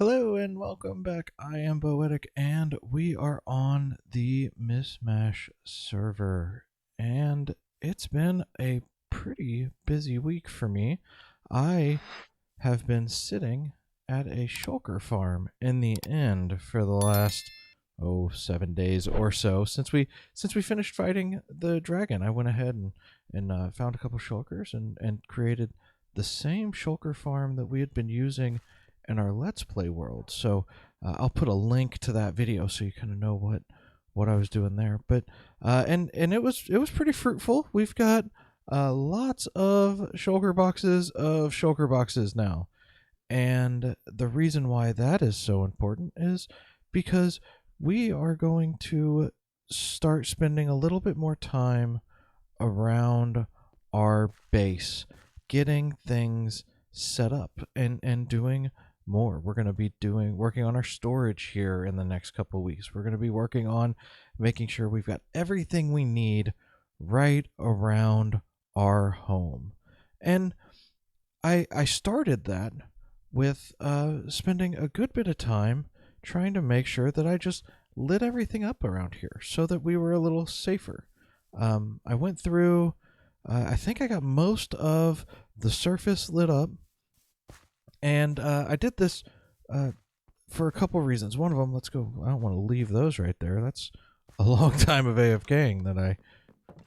Hello and welcome back. I am Boetic and we are on the Mishmash server. And it's been a pretty busy week for me. I have been sitting at a shulker farm in the end for the last 7 days or so since we finished fighting the dragon. I went ahead and found a couple shulkers and created the same shulker farm that we had been using in our Let's Play world. So I'll put a link to that video so you kind of know what I was doing there. But and it was pretty fruitful. We've got lots of shulker boxes now. And the reason why that is so important is because we are going to start spending a little bit more time around our base, getting things set up and doing more. We're going to be working on our storage here in the next couple of weeks. We're going to be working on making sure we've got everything we need right around our home. And I started that with spending a good bit of time trying to make sure that I just lit everything up around here so that we were a little safer. I went through, I think I got most of the surface lit up, and I did this for a couple reasons. One of them, let's go, I don't want to leave those right there. That's a long time of AFKing that I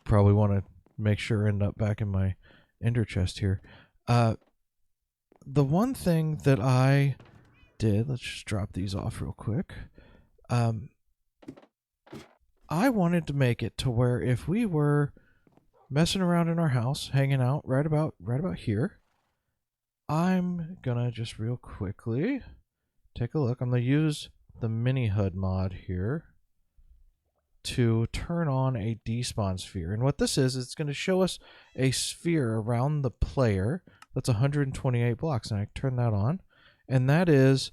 probably want to make sure end up back in my ender chest here. The one thing that I did, let's just drop these off real quick. I wanted to make it to where if we were messing around in our house, hanging out right about here, I'm gonna just real quickly take a look. I'm gonna use the mini HUD mod here to turn on a despawn sphere. And what this is, it's gonna show us a sphere around the player that's 128 blocks. And I turn that on, and that is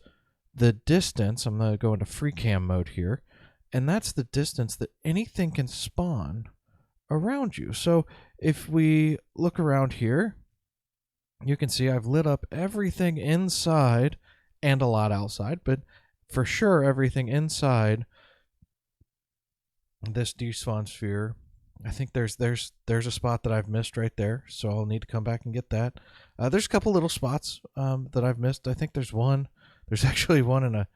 the distance. I'm gonna go into free cam mode here, and that's the distance that anything can spawn around you. So if we look around here, you can see I've lit up everything inside and a lot outside, but for sure everything inside this despawn sphere. I think there's a spot that I've missed right there, so I'll need to come back and get that. There's a couple little spots that I've missed. I think there's one. There's actually one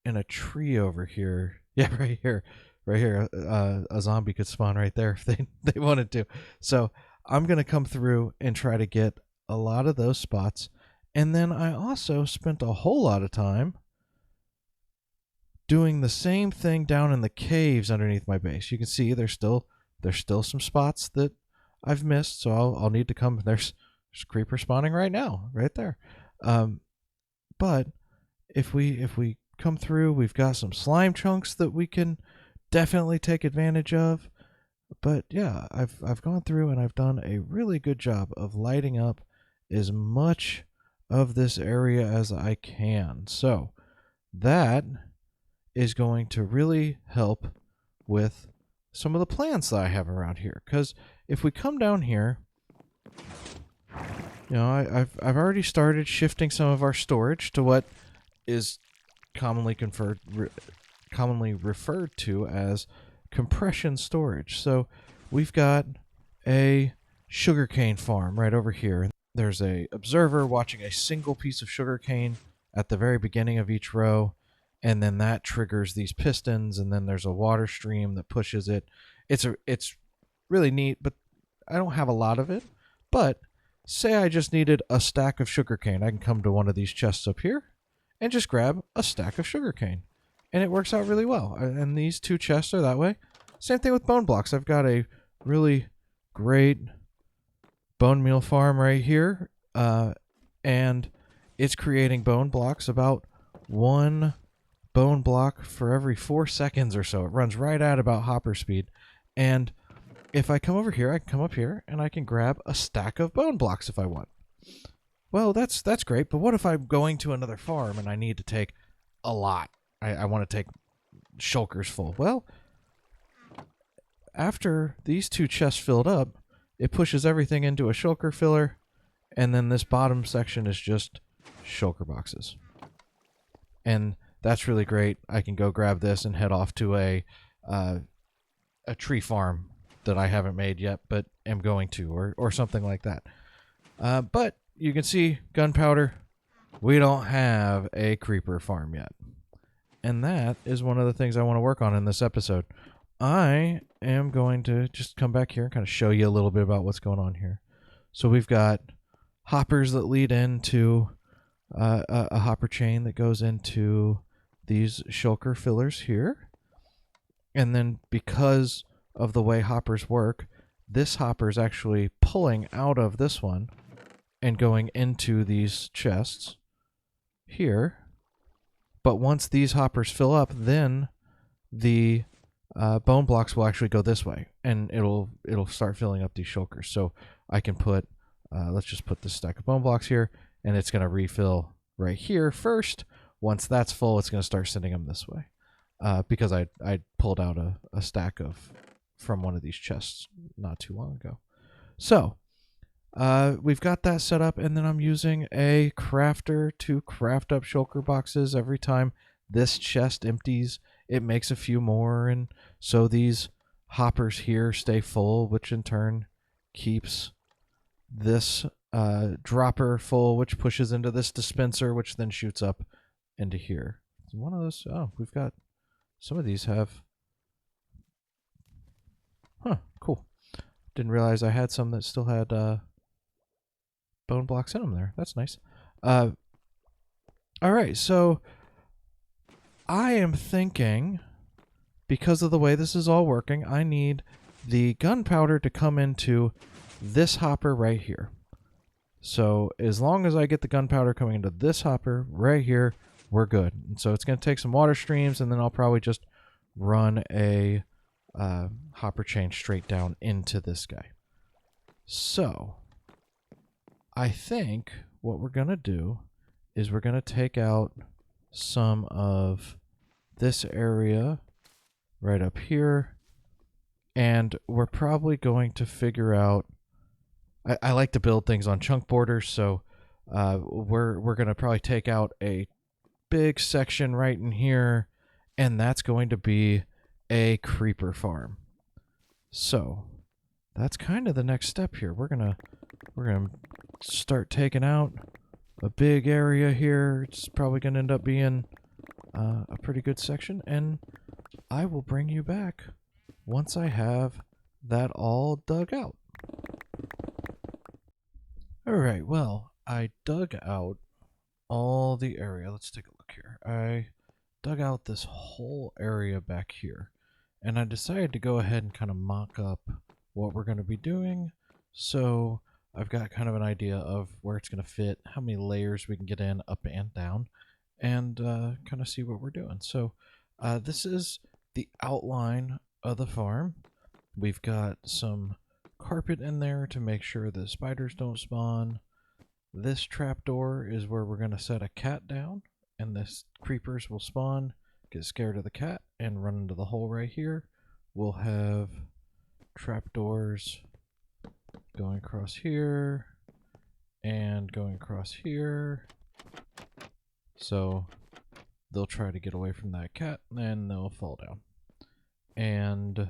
in a tree over here. Yeah, right here. Right here. A zombie could spawn right there if they wanted to. So I'm going to come through and try to get a lot of those spots. And then I also spent a whole lot of time doing the same thing down in the caves underneath my base. You can see there's still some spots that I've missed, so I'll need to come. There's creeper spawning right now, right there. But if we come through, we've got some slime chunks that we can definitely take advantage of. But yeah, I've gone through and I've done a really good job of lighting up as much of this area as I can. So that is going to really help with some of the plants that I have around here. Because if we come down here, you know, I've already started shifting some of our storage to what is commonly referred to as compression storage. So we've got a sugarcane farm right over here. There's a observer watching a single piece of sugarcane at the very beginning of each row, and then that triggers these pistons, and then there's a water stream that pushes it. It's really neat, but I don't have a lot of it. But say I just needed a stack of sugarcane, I can come to one of these chests up here and just grab a stack of sugarcane, and it works out really well. And these two chests are that way. Same thing with bone blocks. I've got a really great bone meal farm right here, and it's creating bone blocks, about one bone block for every 4 seconds or so. It runs right at about hopper speed. And if I come over here, I can come up here and I can grab a stack of bone blocks if I want. Well, that's great, but what if I'm going to another farm and I need to take a lot? I want to take shulkers full. Well, after these two chests filled up, it pushes everything into a shulker filler, and then this bottom section is just shulker boxes. and that's really great. I can go grab this and head off to a tree farm that I haven't made yet, but am going to, or something like that. But you can see gunpowder. We don't have a creeper farm yet. And that is one of the things I want to work on in this episode. I am going to just come back here and kind of show you a little bit about what's going on here. So we've got hoppers that lead into a hopper chain that goes into these shulker fillers here. And then because of the way hoppers work, this hopper is actually pulling out of this one and going into these chests here. But once these hoppers fill up, then the bone blocks will actually go this way, and it'll start filling up these shulkers. So I can put, let's just put this stack of bone blocks here, and it's going to refill right here first. Once that's full, it's going to start sending them this way, because I pulled out a stack from one of these chests not too long ago. So we've got that set up, and then I'm using a crafter to craft up shulker boxes. Every time this chest empties, it makes a few more, and so these hoppers here stay full, which in turn keeps this dropper full, which pushes into this dispenser, which then shoots up into here. One of those, oh, we've got, some of these have, cool. Didn't realize I had some that still had bone blocks in them there. That's nice. All right, so I am thinking, because of the way this is all working, I need the gunpowder to come into this hopper right here. So as long as I get the gunpowder coming into this hopper right here, we're good. And so it's going to take some water streams, and then I'll probably just run a hopper chain straight down into this guy. So I think what we're going to do is we're going to take out some of this area right up here, and we're probably going to figure out, I like to build things on chunk borders, so we're going to probably take out a big section right in here, and that's going to be a creeper farm. So that's kind of the next step here. We're gonna start taking out a big area here. It's probably gonna end up being a pretty good section, and I will bring you back once I have that all dug out. Alright, well, I dug out all the area. Let's take a look here. I dug out this whole area back here, and I decided to go ahead and kind of mock up what we're going to be doing. So I've got kind of an idea of where it's going to fit, how many layers we can get in up and down, and kind of see what we're doing. So this is the outline of the farm. We've got some carpet in there to make sure the spiders don't spawn. This trapdoor is where we're going to set a cat down, and the creepers will spawn, get scared of the cat, and run into the hole right here. We'll have trapdoors going across here and going across here. So they'll try to get away from that cat, and then they'll fall down. And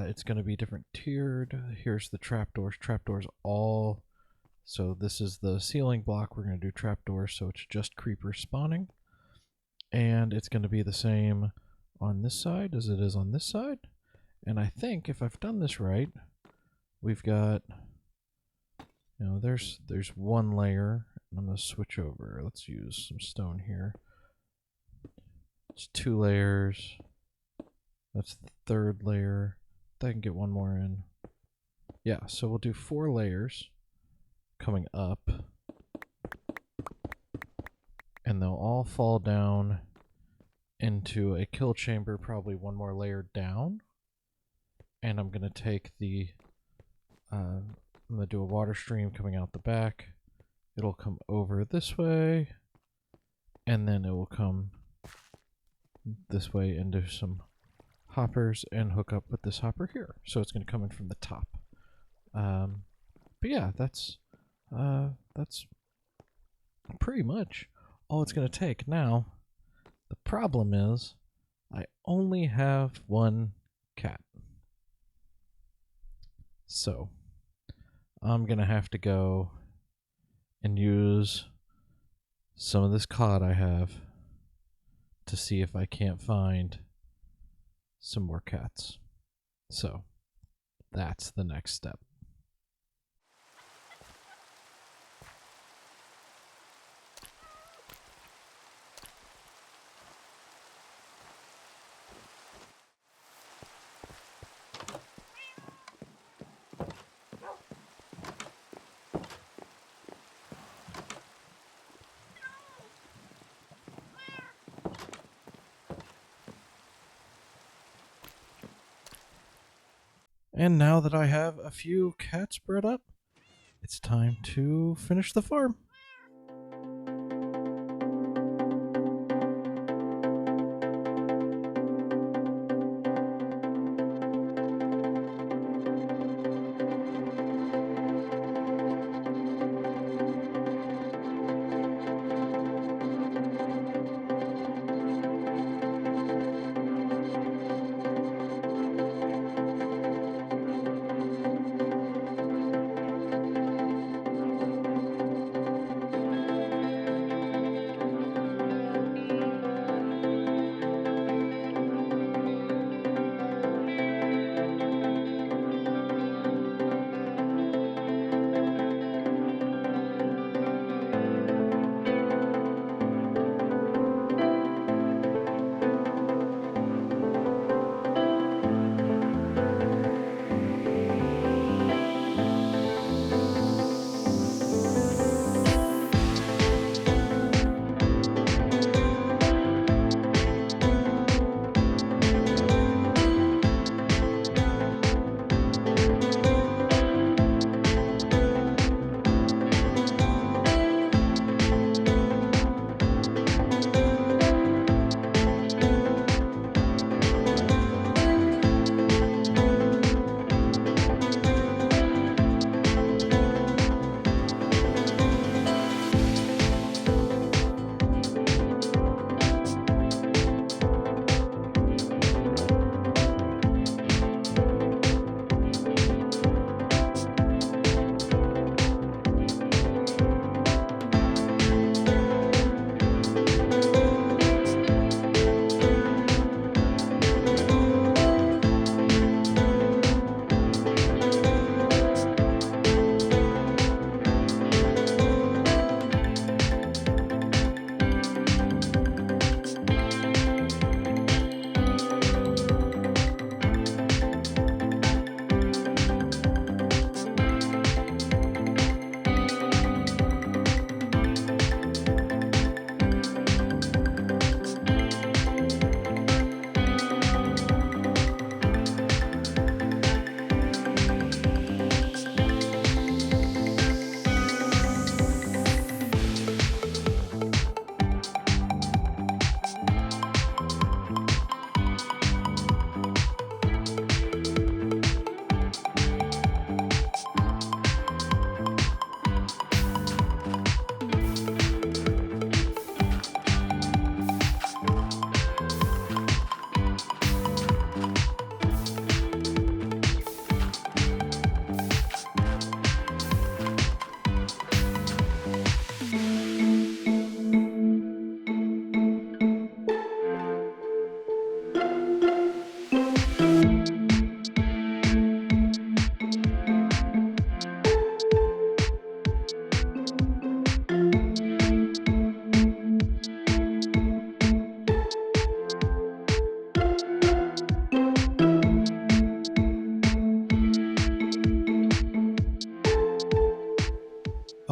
it's going to be different tiered. Here's the trapdoors. Trapdoors all. So this is the ceiling block. We're going to do trapdoors, so it's just creepers spawning. And it's going to be the same on this side as it is on this side. And I think if I've done this right, we've got, you know, there's one layer. And I'm going to switch over. Let's use some stone here. It's 2 layers. That's the 3rd layer. I can get one more in. Yeah, so we'll do 4 layers coming up, and they'll all fall down into a kill chamber, probably one more layer down. And I'm going to take the I'm going to do a water stream coming out the back. It'll come over this way, and then it will come this way into some hoppers and hook up with this hopper here. So it's going to come in from the top. But yeah, that's pretty much all it's going to take. Now, The problem is I only have one cat. So I'm going to have to go and use some of this cod I have to see if I can't find some more cats. So that's the next step. And now that I have a few cats bred up, it's time to finish the farm.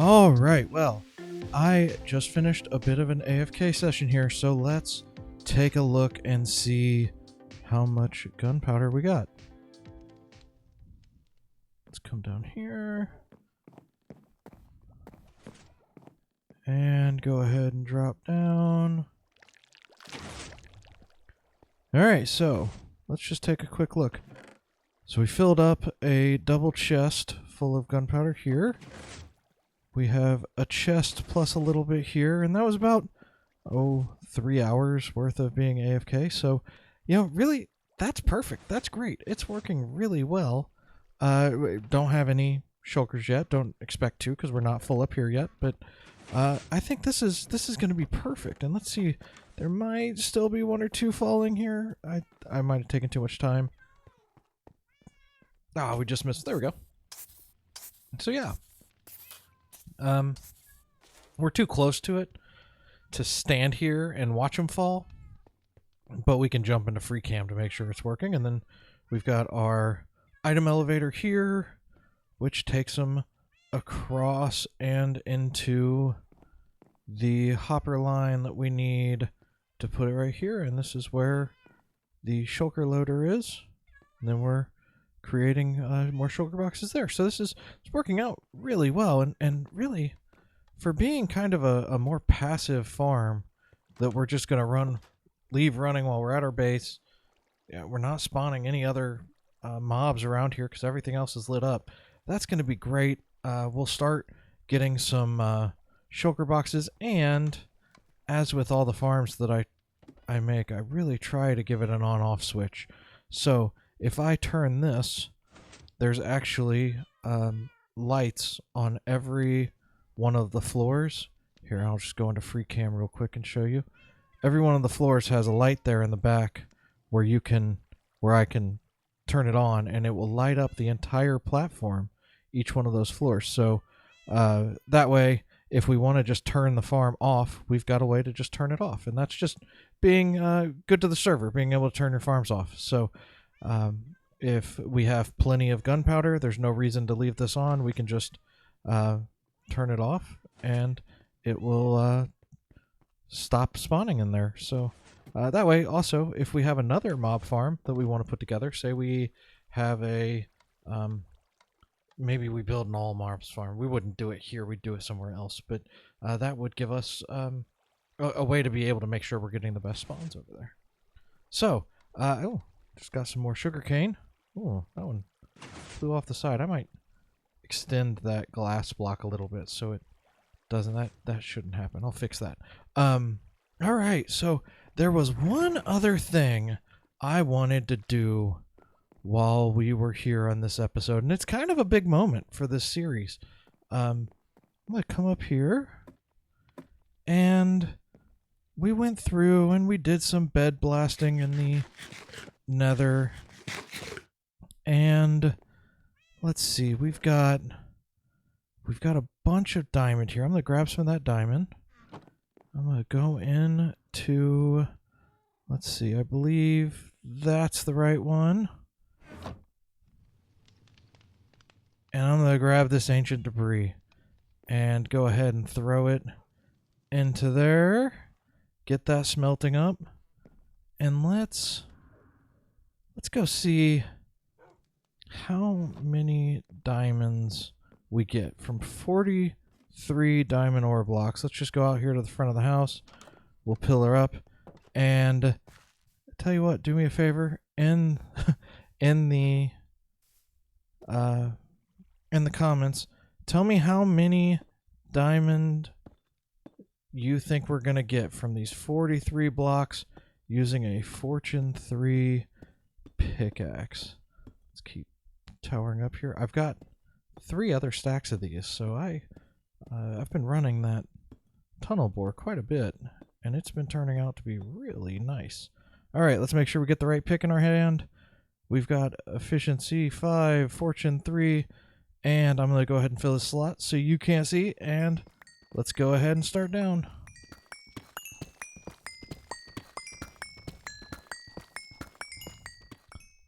All right, well, I just finished a bit of an AFK session here, so let's take a look and see how much gunpowder we got. Let's come down here and go ahead and drop down. All right, so let's just take a quick look. So we filled up a double chest full of gunpowder here. We have a chest plus a little bit here, and that was about 3 hours worth of being AFK. So, really, that's perfect. That's great. It's working really well. We don't have any shulkers yet. Don't expect to because we're not full up here yet. But I think this is going to be perfect. And let's see, there might still be one or two falling here. I might have taken too much time. Ah, we just missed. There we go. So yeah, we're too close to it to stand here and watch them fall, but we can jump into free cam to make sure it's working. And then we've got our item elevator here, which takes them across and into the hopper line that we need to put it right here. And this is where the shulker loader is. And then we're creating more shulker boxes there. So it's working out really well. And really, for being kind of a more passive farm that we're just going to leave running while we're at our base, we're not spawning any other mobs around here because everything else is lit up. That's going to be great. We'll start getting some shulker boxes, and as with all the farms that I make, I really try to give it an on-off switch. So if I turn this, there's actually lights on every one of the floors. Here, I'll just go into free cam real quick and show you. Every one of the floors has a light there in the back where I can turn it on, and it will light up the entire platform, each one of those floors. So that way, if we want to just turn the farm off, we've got a way to just turn it off. And that's just being good to the server, being able to turn your farms off. So if we have plenty of gunpowder, there's no reason to leave this on. We can just turn it off, and it will stop spawning in there. So that way, also, if we have another mob farm that we want to put together, say we have a maybe we build an all mobs farm. We wouldn't do it here, we'd do it somewhere else, but that would give us a way to be able to make sure we're getting the best spawns over there. So just got some more sugarcane. Oh, that one flew off the side. I might extend that glass block a little bit so it doesn't. That shouldn't happen. I'll fix that. All right, so there was one other thing I wanted to do while we were here on this episode, and it's kind of a big moment for this series. I'm gonna come up here, and we went through and we did some bed blasting in the nether, and let's see, we've got a bunch of diamond here. I'm gonna grab some of that diamond. I'm gonna go into, let's see, I believe that's the right one. And I'm going to grab this ancient debris and go ahead and throw it into there. Get that smelting up. And let's go see how many diamonds we get from 43 diamond ore blocks. Let's just go out here to the front of the house. We'll pillar up. And tell you what, do me a favor. In the comments, tell me how many diamond you think we're going to get from these 43 blocks using a Fortune 3 pickaxe. Let's keep towering up here. I've got 3 other stacks of these, so I've been running that tunnel bore quite a bit, and it's been turning out to be really nice. All right, let's make sure we get the right pick in our hand. We've got efficiency 5, fortune 3, and I'm going to go ahead and fill this slot so you can't see, and let's go ahead and start down.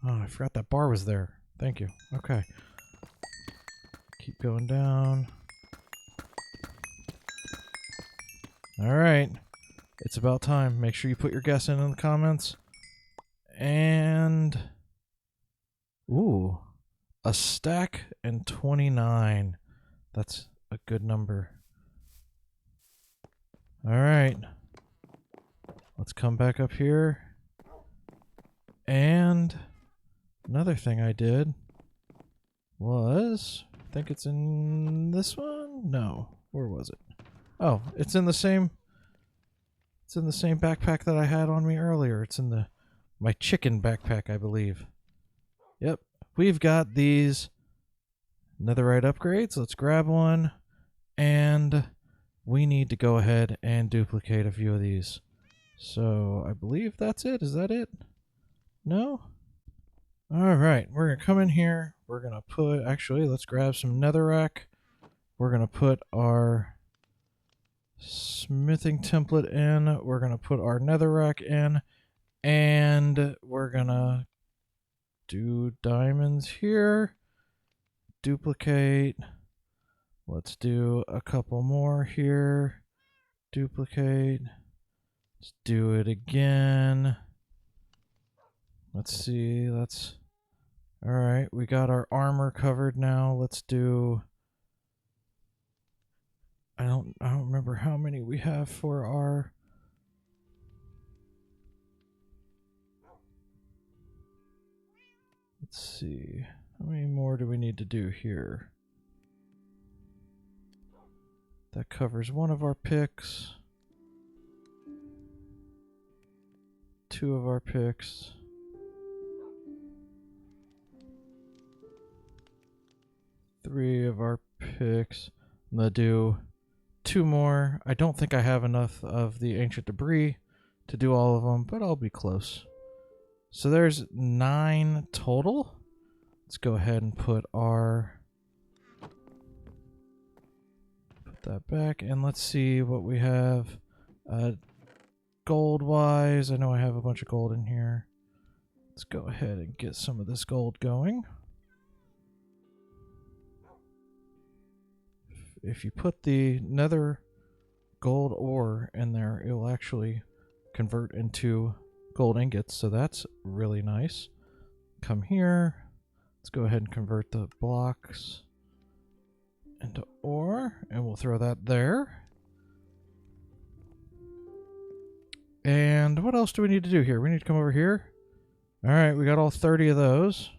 Oh, I forgot that bar was there. Thank you. Okay. Keep going down. All right. It's about time. Make sure you put your guess in the comments. And... ooh. A stack and 29. That's a good number. All right. Let's come back up here. And another thing I did was, I think it's in this one? No. Where was it? Oh, it's in the same It's in the same backpack that I had on me earlier. It's in my chicken backpack, I believe. Yep. We've got these netherite upgrades. Let's grab one. And we need to go ahead and duplicate a few of these. So I believe that's it. Is that it? No? Alright. We're going to come in here. We're going to put... Actually, let's grab some netherrack. We're going to put our smithing template in. We're going to put our netherrack in. And we're going to do diamonds here. Duplicate. Let's do a couple more here. Duplicate. Let's do it again. Let's see. Let's... Alright, we got our armor covered now. Let's do... I don't remember how many we have for our... Let's see. How many more do we need to do here? That covers one of our picks. 2 of our picks. 3 of our picks. I'm gonna do 2 more. I don't think I have enough of the ancient debris to do all of them, but I'll be close. So there's 9 total. Let's go ahead and put that back, and let's see what we have gold wise. I know I have a bunch of gold in here. Let's go ahead and get some of this gold going. If you put the nether gold ore in there, it will actually convert into gold ingots, so that's really nice. Come here. Let's go ahead and convert the blocks into ore, and we'll throw that there. And what else do we need to do here? We need to come over here. Alright, we got all 30 of those.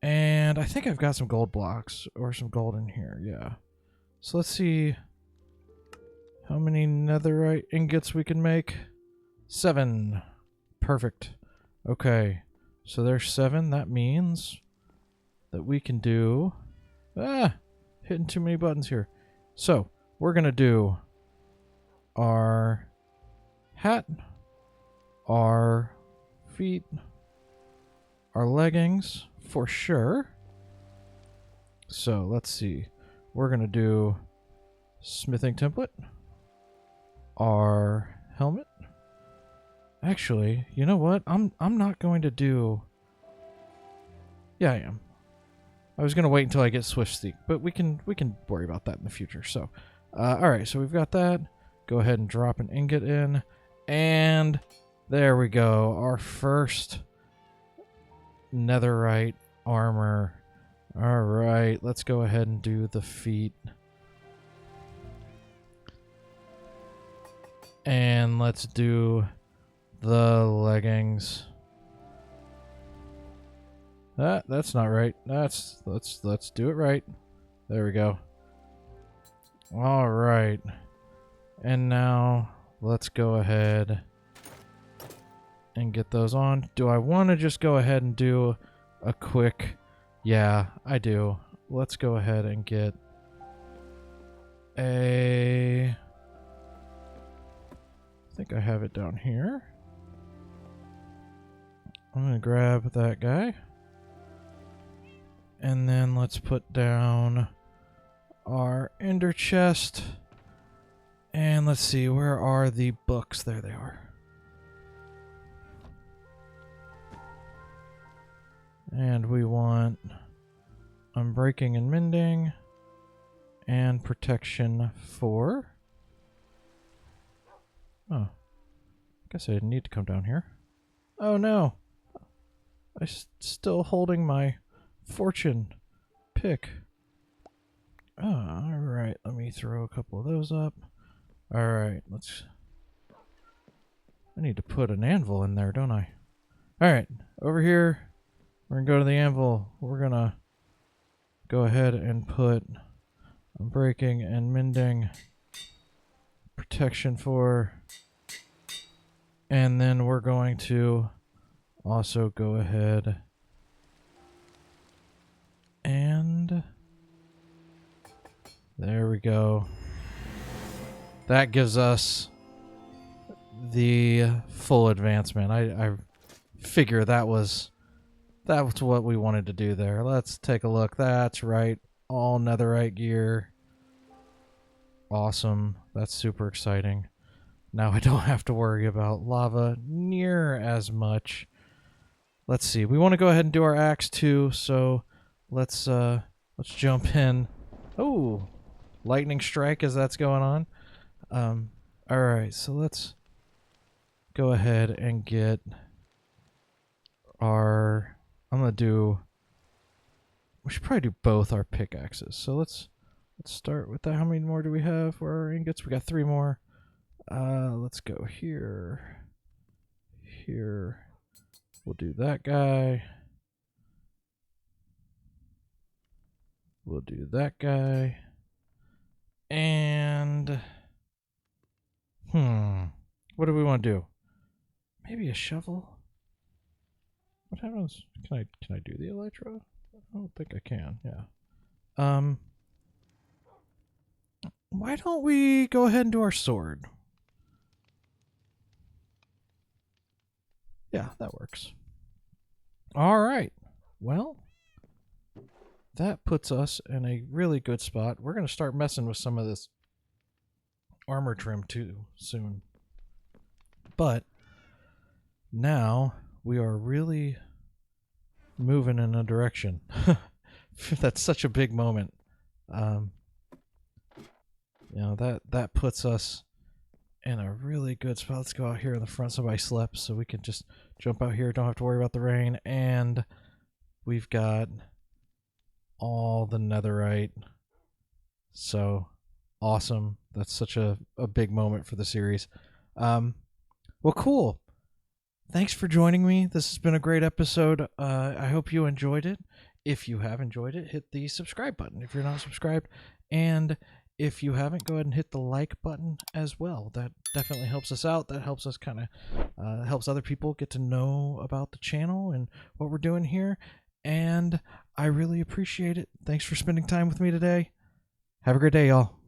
And I think I've got some gold blocks or some gold in here, yeah. So let's see how many netherite ingots we can make. 7. Perfect. Okay, so there's 7. That means that we can do... hitting too many buttons here. So, we're going to do our hat, our feet, our leggings for sure. So, let's see. We're going to do smithing template, our helmet. Actually, you know what? I'm not going to do... Yeah, I am. I was going to wait until I get Swift Seek, but we can worry about that in the future. So, alright, so we've got that. Go ahead and drop an ingot in. And there we go. Our first netherite armor. Alright, let's go ahead and do the feet. And let's do the leggings. That's not right. Let's do it right. There we go. All right. And now let's go ahead and get those on. Do I want to just go ahead and do a quick... Yeah, I do. Let's go ahead and get a... I think I have it down here. I'm going to grab that guy. And then let's put down our ender chest. And let's see, where are the books? There they are. And we want unbreaking and mending and protection 4. Oh, guess I didn't need to come down here. Oh no, I'm still holding my fortune pick. Oh, alright, let me throw a couple of those up. Alright, I need to put an anvil in there, don't I? Alright, over here, we're gonna go to the anvil. We're gonna go ahead and put unbreaking and mending protection 4 And then we're going to also go ahead and there we go. That gives us the full advancement. I figure that was what we wanted to do there. Let's take a look. That's right. All netherite gear. Awesome. That's super exciting. Now I don't have to worry about lava near as much. Let's see. We want to go ahead and do our axe too, so let's jump in. Oh, lightning strike as that's going on. All right, so let's go ahead and get our. We should probably do both our pickaxes. So let's start with that. How many more do we have for our ingots? We got 3 more. Let's go here. Here. We'll do that guy. We'll do that guy. And what do we want to do? Maybe a shovel? What happens? Can I do the elytra? I don't think I can. Yeah. Why don't we go ahead and do our sword? Yeah, that works. All right. Well, that puts us in a really good spot. We're going to start messing with some of this armor trim too soon. But now we are really moving in a direction. That's such a big moment. That puts us in a really good spot. Let's go out here in the front. Somebody slept, so we can just jump out here. Don't have to worry about the rain. And we've got all the netherite. So awesome. That's such a big moment for the series. Well, cool. Thanks for joining me. This has been a great episode. I hope you enjoyed it. If you have enjoyed it, hit the subscribe button if you're not subscribed. And if you haven't, go ahead and hit the like button as well. That definitely helps us out. That helps us kind of helps other people get to know about the channel and what we're doing here. And I really appreciate it. Thanks for spending time with me today. Have a great day, y'all.